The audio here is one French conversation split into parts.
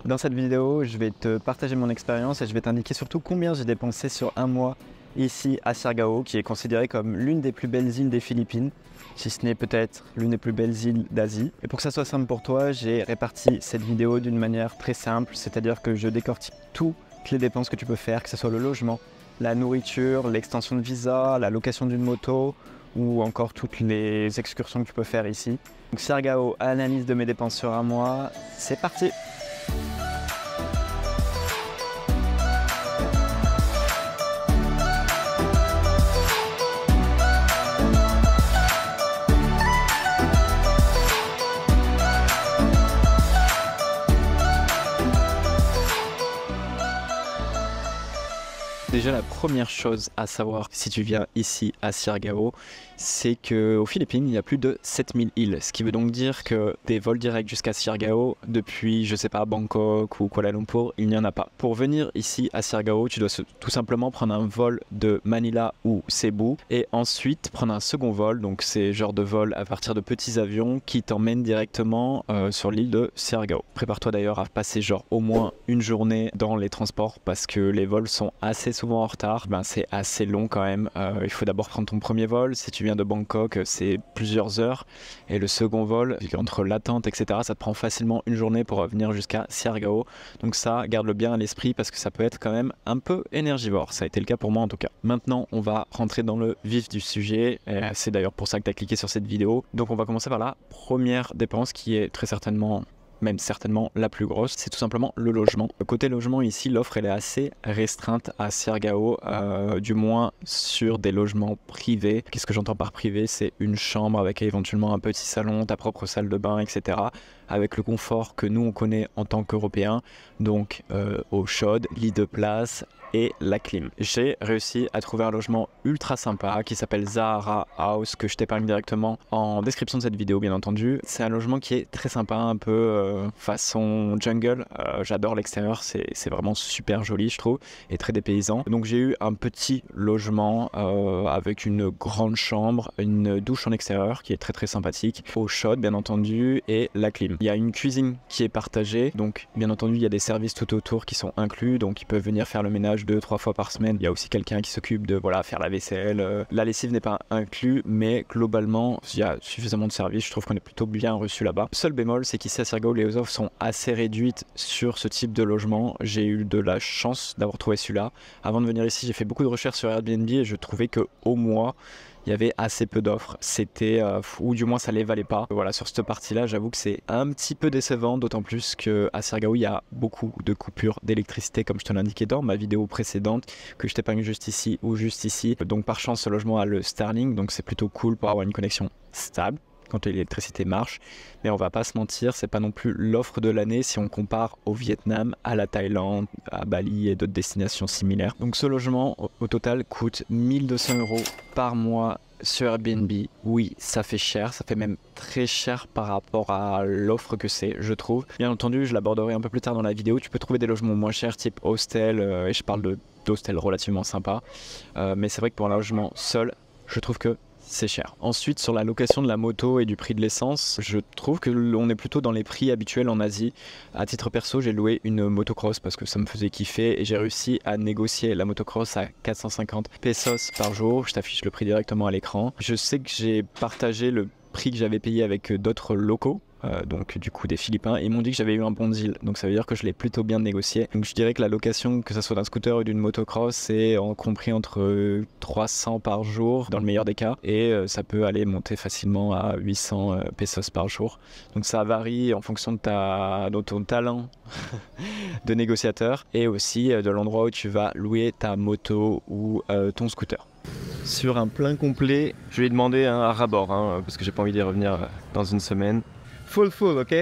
Dans cette vidéo, je vais te partager mon expérience et je vais t'indiquer surtout combien j'ai dépensé sur un mois ici à Siargao, qui est considérée comme l'une des plus belles îles des Philippines, si ce n'est peut-être l'une des plus belles îles d'Asie. Et pour que ça soit simple pour toi, j'ai réparti cette vidéo d'une manière très simple, c'est-à-dire que je décortique toutes les dépenses que tu peux faire, que ce soit le logement, la nourriture, l'extension de visa, la location d'une moto ou encore toutes les excursions que tu peux faire ici. Donc Siargao, analyse de mes dépenses sur un mois, c'est parti! Déjà, la première chose à savoir si tu viens ici à Siargao, c'est qu'aux Philippines, il y a plus de 7000 îles. Ce qui veut donc dire que des vols directs jusqu'à Siargao, depuis, je sais pas, Bangkok ou Kuala Lumpur, il n'y en a pas. Pour venir ici à Siargao, tu dois tout simplement prendre un vol de Manila ou Cebu et ensuite prendre un second vol. Donc, c'est genre de vol à partir de petits avions qui t'emmènent directement sur l'île de Siargao. Prépare-toi d'ailleurs à passer genre au moins une journée dans les transports parce que les vols sont assez souvent en retard, c'est assez long quand même. Il faut d'abord prendre ton premier vol. Si tu viens de Bangkok, c'est plusieurs heures. Et le second vol, entre l'attente, etc., ça te prend facilement une journée pour venir jusqu'à Siargao. Donc ça, garde-le bien à l'esprit parce que ça peut être quand même un peu énergivore. Ça a été le cas pour moi en tout cas. Maintenant, on va rentrer dans le vif du sujet. C'est d'ailleurs pour ça que tu as cliqué sur cette vidéo. Donc on va commencer par la première dépense qui est très certainement... même certainement la plus grosse, c'est tout simplement le logement. Côté logement ici, l'offre elle est assez restreinte à Siargao, du moins sur des logements privés. Qu'est-ce que j'entends par privé? C'est une chambre avec éventuellement un petit salon, ta propre salle de bain, etc. Avec le confort que nous on connaît en tant qu'Européens, donc eau chaude, lit de place et la clim. J'ai réussi à trouver un logement ultra sympa qui s'appelle Zahara House, que je t'épargne directement en description de cette vidéo bien entendu. C'est un logement qui est très sympa, un peu façon jungle. J'adore l'extérieur, c'est vraiment super joli je trouve et très dépaysant. Donc j'ai eu un petit logement avec une grande chambre, une douche en extérieur qui est très très sympathique, eau chaude bien entendu et la clim. Il y a une cuisine qui est partagée, donc bien entendu il y a des services tout autour qui sont inclus, donc ils peuvent venir faire le ménage 2-3 fois par semaine. Il y a aussi quelqu'un qui s'occupe de faire la vaisselle. La lessive n'est pas inclus, mais globalement il y a suffisamment de services. Je trouve qu'on est plutôt bien reçu là-bas. Seul bémol, c'est qu'ici à Siargao les offres sont assez réduites sur ce type de logement. J'ai eu de la chance d'avoir trouvé celui-là. Avant de venir ici, j'ai fait beaucoup de recherches sur Airbnb et je trouvais que au mois il y avait assez peu d'offres, c'était ou du moins ça les valait pas. Voilà, sur cette partie-là, j'avoue que c'est un petit peu décevant, d'autant plus qu'à Siargao, il y a beaucoup de coupures d'électricité, comme je te l'indiquais dans ma vidéo précédente, que je t'épargne juste ici ou juste ici. Donc par chance, ce logement a le Starlink, donc c'est plutôt cool pour avoir une connexion stable quand l'électricité marche, mais on va pas se mentir, c'est pas non plus l'offre de l'année si on compare au Vietnam, à la Thaïlande, à Bali et d'autres destinations similaires. Donc ce logement au total coûte 1200 € par mois sur Airbnb. Oui, ça fait cher, ça fait même très cher par rapport à l'offre que c'est, je trouve. Bien entendu, je l'aborderai un peu plus tard dans la vidéo, tu peux trouver des logements moins chers type hostel, et je parle d'hostel relativement sympa, mais c'est vrai que pour un logement seul, je trouve que c'est cher. Ensuite, sur la location de la moto et du prix de l'essence, je trouve que l'on est plutôt dans les prix habituels en Asie. À titre perso, j'ai loué une motocross parce que ça me faisait kiffer et j'ai réussi à négocier la motocross à 450 pesos par jour. Je t'affiche le prix directement à l'écran. Je sais que j'ai partagé le prix que j'avais payé avec d'autres locaux. Donc du coup des Philippins, et ils m'ont dit que j'avais eu un bon deal, donc ça veut dire que je l'ai plutôt bien négocié. Donc je dirais que la location, que ce soit d'un scooter ou d'une motocross, c'est compris entre 300 par jour dans le meilleur des cas, et ça peut aller monter facilement à 800 pesos par jour. Donc ça varie en fonction de ton talent de négociateur et aussi de l'endroit où tu vas louer ta moto ou ton scooter. Sur un plein complet, je lui ai demandé un rabord parce que j'ai pas envie d'y revenir dans une semaine. Full, ok.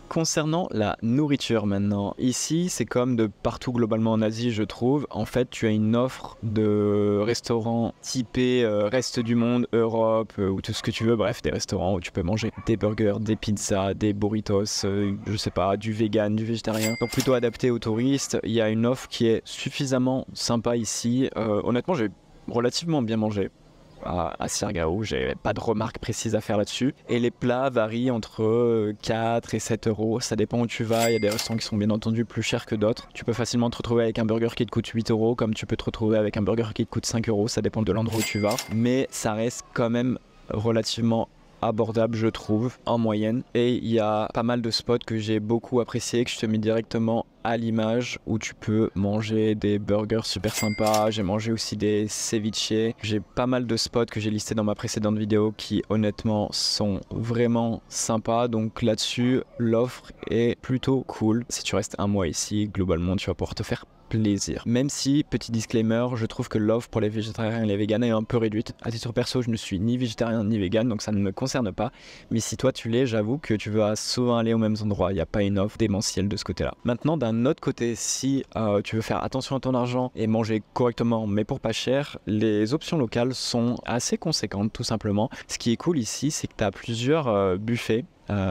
Concernant la nourriture maintenant, ici c'est comme de partout globalement en Asie je trouve, en fait tu as une offre de restaurants typés reste du monde, Europe ou tout ce que tu veux, bref des restaurants où tu peux manger des burgers, des pizzas, des burritos, je sais pas, du vegan, du végétarien, donc plutôt adapté aux touristes. Il y a une offre qui est suffisamment sympa ici, honnêtement j'ai relativement bien mangé. à Sirgao. J'ai pas de remarques précises à faire là-dessus. Et les plats varient entre 4 et 7 euros. Ça dépend où tu vas. Il y a des restaurants qui sont bien entendu plus chers que d'autres. Tu peux facilement te retrouver avec un burger qui te coûte 8 euros, comme tu peux te retrouver avec un burger qui te coûte 5 euros. Ça dépend de l'endroit où tu vas. Mais ça reste quand même relativement abordable, je trouve, en moyenne. Et il y a pas mal de spots que j'ai beaucoup apprécié, que je te mets directement à l'image, où tu peux manger des burgers super sympas. J'ai mangé aussi des ceviches. J'ai pas mal de spots que j'ai listés dans ma précédente vidéo qui honnêtement sont vraiment sympas. Donc là-dessus, l'offre est plutôt cool. Si tu restes un mois ici, globalement, tu vas pouvoir te faire plaisir. Même si, petit disclaimer, je trouve que l'offre pour les végétariens et les véganes est un peu réduite. À titre perso, je ne suis ni végétarien ni végane, donc ça ne me concerne pas. Mais si toi tu l'es, j'avoue que tu vas souvent aller aux mêmes endroits. Il n'y a pas une offre démentielle de ce côté-là. Maintenant, d'un autre côté, si tu veux faire attention à ton argent et manger correctement, mais pour pas cher, les options locales sont assez conséquentes, tout simplement. Ce qui est cool ici, c'est que tu as plusieurs buffets.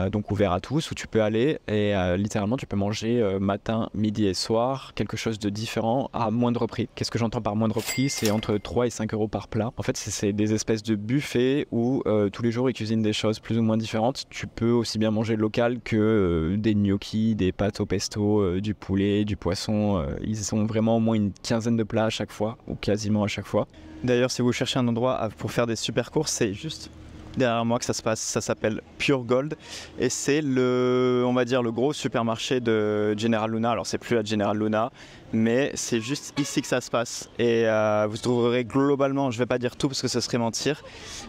Donc ouvert à tous, où tu peux aller et littéralement tu peux manger matin, midi et soir quelque chose de différent à moindre prix. Qu'est-ce que j'entends par moindre prix? C'est entre 3 et 5 euros par plat. En fait, c'est des espèces de buffets où tous les jours ils cuisinent des choses plus ou moins différentes. Tu peux aussi bien manger local que des gnocchis, des pâtes au pesto, du poulet, du poisson. Ils ont vraiment au moins une quinzaine de plats à chaque fois, ou quasiment à chaque fois. D'ailleurs, si vous cherchez un endroit pour faire des super courses, c'est juste derrière moi que ça se passe. Ça s'appelle Pure Gold et c'est on va dire le gros supermarché de General Luna. Alors c'est plus à General Luna, mais c'est juste ici que ça se passe et vous trouverez globalement, je vais pas dire tout parce que ce serait mentir,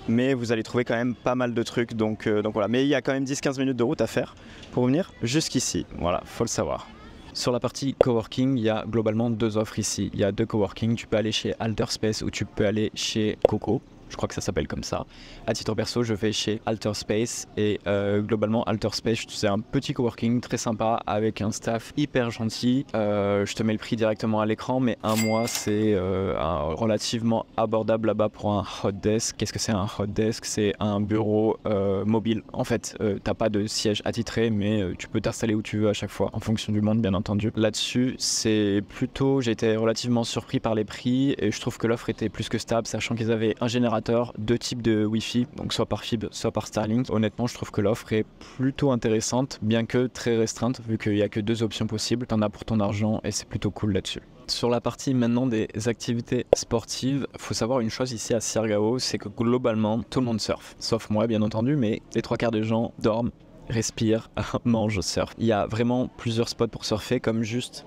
mais vous allez trouver quand même pas mal de trucs, donc voilà. Mais il y a quand même 10-15 minutes de route à faire pour venir jusqu'ici, voilà, faut le savoir. Sur la partie coworking, il y a globalement deux offres ici. Il y a deux coworking, tu peux aller chez Alterspace ou tu peux aller chez Coco. Je crois que ça s'appelle comme ça. À titre perso, je vais chez Alterspace et globalement Alterspace, c'est un petit coworking très sympa avec un staff hyper gentil. Je te mets le prix directement à l'écran, mais un mois c'est relativement abordable là-bas pour un hot desk. Qu'est-ce que c'est un hot desk? C'est un bureau mobile. En fait, t'as pas de siège attitré, mais tu peux t'installer où tu veux à chaque fois, en fonction du monde bien entendu. Là-dessus, c'est plutôt, j'ai été relativement surpris par les prix et je trouve que l'offre était plus que stable, sachant qu'ils avaient un générateur, deux types de Wi-Fi, donc soit par fibre, soit par Starlink. Honnêtement, je trouve que l'offre est plutôt intéressante, bien que très restreinte, vu qu'il n'y a que deux options possibles. T'en as pour ton argent et c'est plutôt cool là-dessus. Sur la partie maintenant des activités sportives, il faut savoir une chose ici à Sirgao, c'est que globalement, tout le monde surfe. Sauf moi, bien entendu, mais les trois quarts des gens dorment, respirent, mangent, surfent. Il y a vraiment plusieurs spots pour surfer, comme juste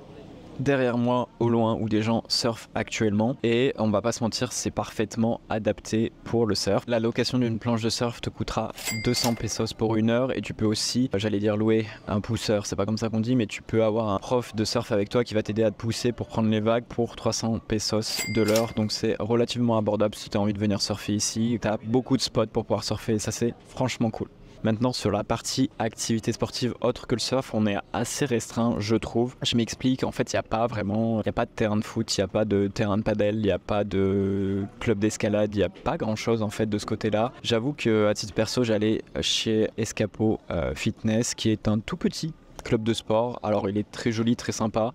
derrière moi au loin où des gens surfent actuellement et on va pas se mentir, c'est parfaitement adapté pour le surf. La location d'une planche de surf te coûtera 200 pesos pour une heure et tu peux aussi, j'allais dire louer un pousseur, c'est pas comme ça qu'on dit, mais tu peux avoir un prof de surf avec toi qui va t'aider à te pousser pour prendre les vagues pour 300 pesos de l'heure, donc c'est relativement abordable si tu as envie de venir surfer ici. Tu as beaucoup de spots pour pouvoir surfer et ça c'est franchement cool. Maintenant, sur la partie activité sportive autre que le surf, on est assez restreint, je trouve. Je m'explique, en fait, il n'y a pas de terrain de foot, il n'y a pas de terrain de padel, il n'y a pas de club d'escalade, il n'y a pas grand-chose en fait de ce côté-là. J'avoue qu'à titre perso, j'allais chez Escapo Fitness, qui est un tout petit club de sport. Alors, il est très joli, très sympa.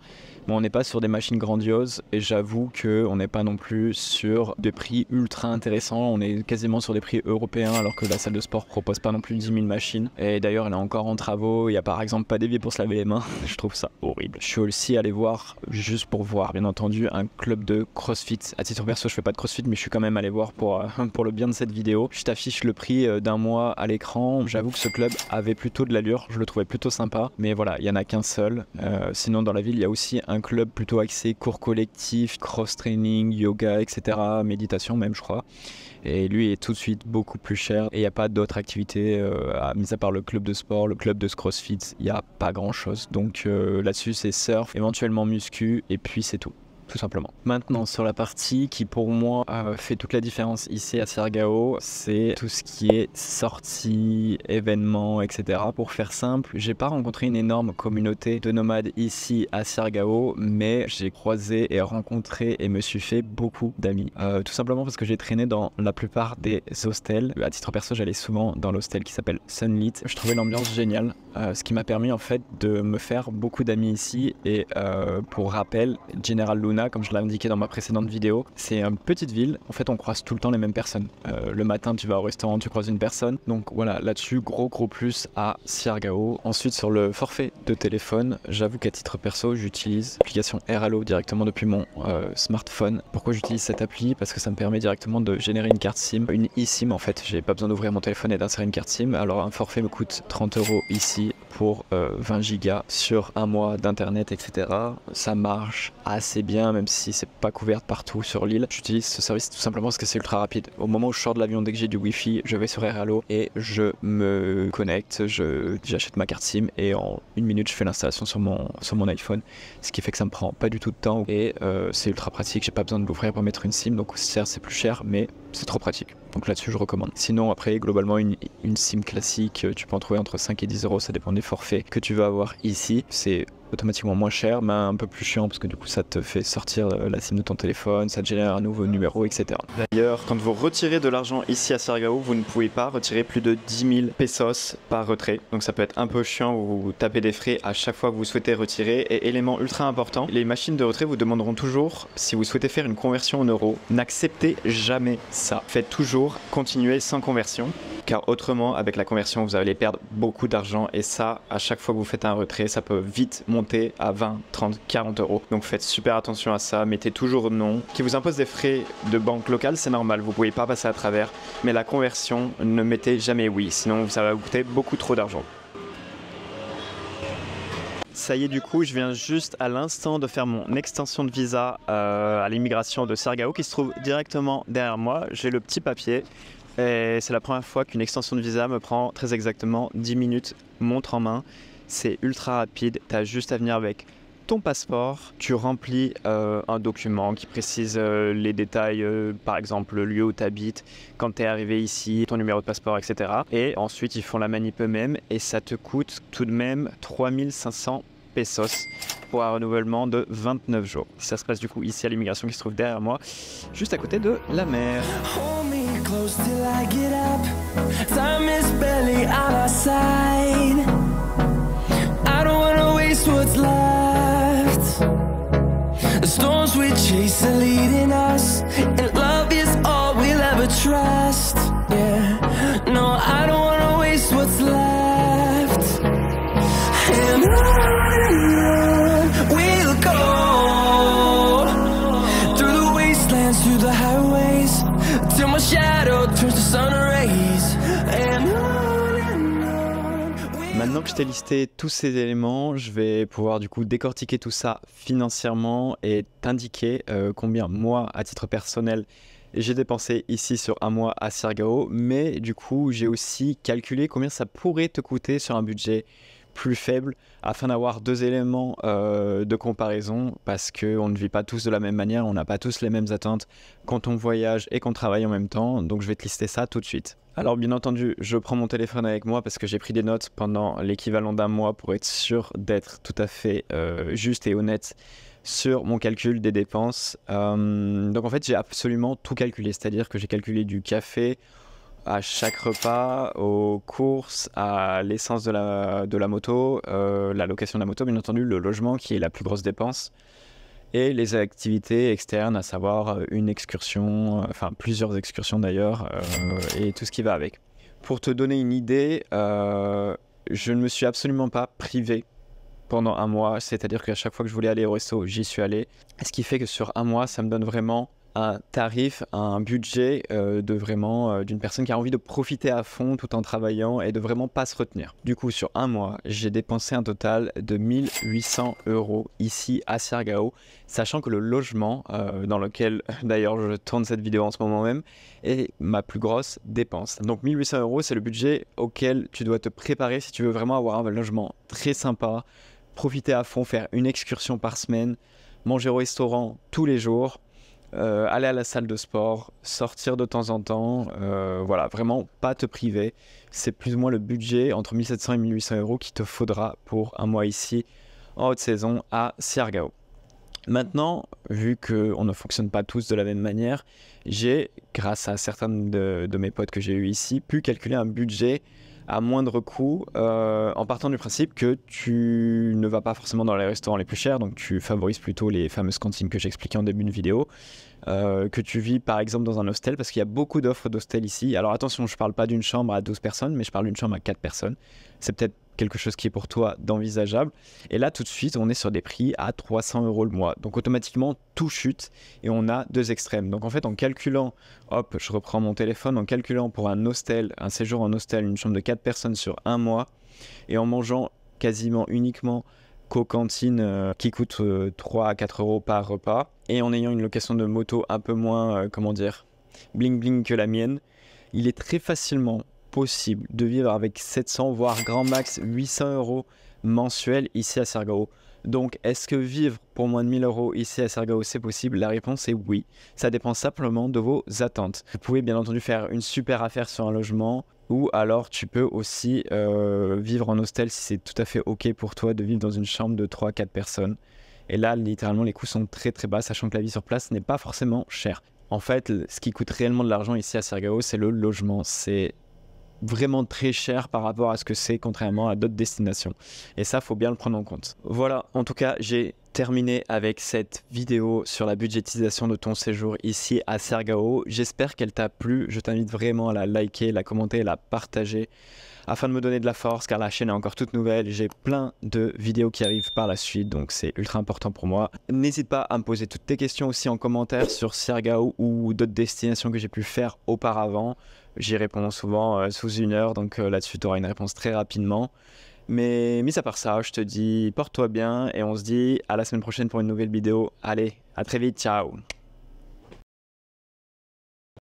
Mais on n'est pas sur des machines grandioses et j'avoue qu'on n'est pas non plus sur des prix ultra intéressants. On est quasiment sur des prix européens alors que la salle de sport propose pas non plus 10 000 machines. Et d'ailleurs, elle est encore en travaux. Il n'y a par exemple pas d'évier pour se laver les mains. Je trouve ça horrible. Je suis aussi allé voir, juste pour voir, bien entendu, un club de CrossFit. À titre perso, je fais pas de CrossFit, mais je suis quand même allé voir pour le bien de cette vidéo. Je t'affiche le prix d'un mois à l'écran. J'avoue que ce club avait plutôt de l'allure. Je le trouvais plutôt sympa. Mais voilà, il n'y en a qu'un seul. Sinon, dans la ville, il y a aussi un club plutôt axé cours collectif, cross-training, yoga, etc. Méditation même, je crois. Et lui est tout de suite beaucoup plus cher. Et il n'y a pas d'autres activités, mis à part le club de sport, le club de CrossFit, il n'y a pas grand-chose. Donc là-dessus, c'est surf, éventuellement muscu, et puis c'est tout. Tout simplement. Maintenant, sur la partie qui pour moi fait toute la différence ici à Sirgao, c'est tout ce qui est sorties, événements, etc. Pour faire simple, j'ai pas rencontré une énorme communauté de nomades ici à Sirgao, mais j'ai croisé et rencontré et me suis fait beaucoup d'amis. Tout simplement parce que j'ai traîné dans la plupart des hostels. À titre perso, j'allais souvent dans l'hostel qui s'appelle Sunlit. Je trouvais l'ambiance géniale, ce qui m'a permis en fait de me faire beaucoup d'amis ici. Et pour rappel, General Luna Luna, comme je l'ai indiqué dans ma précédente vidéo. C'est une petite ville, en fait on croise tout le temps les mêmes personnes. Le matin tu vas au restaurant, tu croises une personne. Donc voilà, là-dessus, gros plus à Siargao. Ensuite sur le forfait de téléphone, j'avoue qu'à titre perso, j'utilise l'application Airalo directement depuis mon smartphone. Pourquoi j'utilise cette appli? Parce que ça me permet directement de générer une carte SIM, une eSIM en fait. J'ai pas besoin d'ouvrir mon téléphone et d'insérer une carte SIM. Alors un forfait me coûte 30 € ici pour 20 gigas sur un mois d'internet, etc. Ça marche assez bien, même si c'est pas couvert partout sur l'île. J'utilise ce service tout simplement parce que c'est ultra rapide. Au moment où je sors de l'avion, dès que j'ai du wifi, je vais sur Airalo et je me connecte, j'achète ma carte SIM et en une minute je fais l'installation sur mon iPhone, ce qui fait que ça me prend pas du tout de temps et c'est ultra pratique. J'ai pas besoin de l'ouvrir pour mettre une SIM, donc certes c'est plus cher mais c'est trop pratique. Donc là-dessus je recommande. Sinon après globalement une SIM classique, tu peux en trouver entre 5 et 10 €, ça dépend des forfaits que tu vas avoir ici. C'est automatiquement moins cher mais un peu plus chiant parce que du coup ça te fait sortir la SIM de ton téléphone, ça te génère un nouveau numéro, etc. D'ailleurs, quand vous retirez de l'argent ici à Siargao, vous ne pouvez pas retirer plus de 10 000 pesos par retrait. Donc ça peut être un peu chiant, vous tapez des frais à chaque fois que vous souhaitez retirer. Et élément ultra important, les machines de retrait vous demanderont toujours si vous souhaitez faire une conversion en euros. N'acceptez jamais ça. Faites toujours continuer sans conversion, car autrement avec la conversion vous allez perdre beaucoup d'argent et ça, à chaque fois que vous faites un retrait, ça peut vite monter à 20, 30, 40 €. Donc faites super attention à ça, mettez toujours non. Qui vous impose des frais de banque locale, c'est normal, vous pouvez pas passer à travers, mais la conversion, ne mettez jamais oui, sinon ça va vous coûter beaucoup trop d'argent. Ça y est, du coup, je viens juste à l'instant de faire mon extension de visa à l'immigration de Siargao qui se trouve directement derrière moi. J'ai le petit papier et c'est la première fois qu'une extension de visa me prend très exactement 10 minutes, montre en main. C'est ultra rapide, tu as juste à venir avec ton passeport, tu remplis un document qui précise les détails, par exemple le lieu où tu habites, quand tu es arrivé ici, ton numéro de passeport, etc. Et ensuite ils font la manip eux-mêmes et ça te coûte tout de même 3500 pesos pour un renouvellement de 29 jours. Ça se passe du coup ici à l'immigration qui se trouve derrière moi, juste à côté de la mer. What's left? The storms we chase are leading us, and love is all we'll ever trust. Yeah, no, I don't wanna waste what's left. And on we'll go through the wastelands, through the highways, till my shadow turns to sun rays. And maintenant que je t'ai listé tous ces éléments, je vais pouvoir du coup décortiquer tout ça financièrement et t'indiquer combien moi, à titre personnel, j'ai dépensé ici sur un mois à Siargao, mais du coup j'ai aussi calculé combien ça pourrait te coûter sur un budget plus faible afin d'avoir deux éléments de comparaison parce qu'on ne vit pas tous de la même manière, on n'a pas tous les mêmes attentes quand on voyage et qu'on travaille en même temps, donc je vais te lister ça tout de suite. Alors bien entendu, je prends mon téléphone avec moi parce que j'ai pris des notes pendant l'équivalent d'un mois pour être sûr d'être tout à fait juste et honnête sur mon calcul des dépenses. Donc en fait, j'ai absolument tout calculé, c'est-à-dire que j'ai calculé du café à chaque repas, aux courses, à l'essence de la moto, la location de la moto, bien entendu, le logement qui est la plus grosse dépense, et les activités externes, à savoir une excursion, enfin plusieurs excursions d'ailleurs, et tout ce qui va avec. Pour te donner une idée, je ne me suis absolument pas privé pendant un mois, c'est-à-dire qu'à chaque fois que je voulais aller au resto, j'y suis allé. Ce qui fait que sur un mois, ça me donne vraiment un tarif, un budget d'une personne qui a envie de profiter à fond tout en travaillant et de vraiment pas se retenir. Du coup, sur un mois, j'ai dépensé un total de 1800 € ici à Siargao, sachant que le logement dans lequel d'ailleurs je tourne cette vidéo en ce moment même est ma plus grosse dépense. Donc 1800 €, c'est le budget auquel tu dois te préparer si tu veux vraiment avoir un logement très sympa, profiter à fond, faire une excursion par semaine, manger au restaurant tous les jours, aller à la salle de sport, sortir de temps en temps, voilà, vraiment pas te priver. C'est plus ou moins le budget entre 1700 et 1800 € qu'il te faudra pour un mois ici en haute saison à Siargao. Maintenant, vu qu'on ne fonctionne pas tous de la même manière, j'ai, grâce à certains de mes potes que j'ai eu ici, pu calculer un budget à moindre coût, en partant du principe que tu ne vas pas forcément dans les restaurants les plus chers, donc tu favorises plutôt les fameuses cantines que j'expliquais en début de vidéo, que tu vis par exemple dans un hostel, parce qu'il y a beaucoup d'offres d'hostel ici. Alors attention, je ne parle pas d'une chambre à 12 personnes, mais je parle d'une chambre à 4 personnes. C'est peut-être quelque chose qui est pour toi d'envisageable. Et là, tout de suite, on est sur des prix à 300 € le mois. Donc automatiquement, tout chute et on a deux extrêmes. Donc en fait, en calculant, hop, je reprends mon téléphone, en calculant pour un hostel, un séjour en hostel, une chambre de 4 personnes sur un mois, et en mangeant quasiment uniquement qu'aux cantines qui coûtent 3 à 4 € par repas, et en ayant une location de moto un peu moins, comment dire, bling bling que la mienne, il est très facilement possible de vivre avec 700 voire grand max 800 € mensuels ici à Siargao. Donc est-ce que vivre pour moins de 1000 € ici à Siargao c'est possible? La réponse est oui. Ça dépend simplement de vos attentes. Vous pouvez bien entendu faire une super affaire sur un logement, ou alors tu peux aussi vivre en hostel si c'est tout à fait ok pour toi de vivre dans une chambre de 3 à 4 personnes. Et là littéralement les coûts sont très très bas, sachant que la vie sur place n'est pas forcément chère. En fait, ce qui coûte réellement de l'argent ici à Siargao, c'est le logement. C'est vraiment très cher par rapport à ce que c'est contrairement à d'autres destinations. Et ça, faut bien le prendre en compte. Voilà, en tout cas, j'ai terminé avec cette vidéo sur la budgétisation de ton séjour ici à Siargao. J'espère qu'elle t'a plu. Je t'invite vraiment à la liker, la commenter, la partager afin de me donner de la force, car la chaîne est encore toute nouvelle. J'ai plein de vidéos qui arrivent par la suite, donc c'est ultra important pour moi. N'hésite pas à me poser toutes tes questions aussi en commentaire sur Siargao ou d'autres destinations que j'ai pu faire auparavant. J'y réponds souvent sous 1 heure, donc là-dessus tu auras une réponse très rapidement. Mais mis à part ça, je te dis porte-toi bien et on se dit à la semaine prochaine pour une nouvelle vidéo. Allez, à très vite, ciao!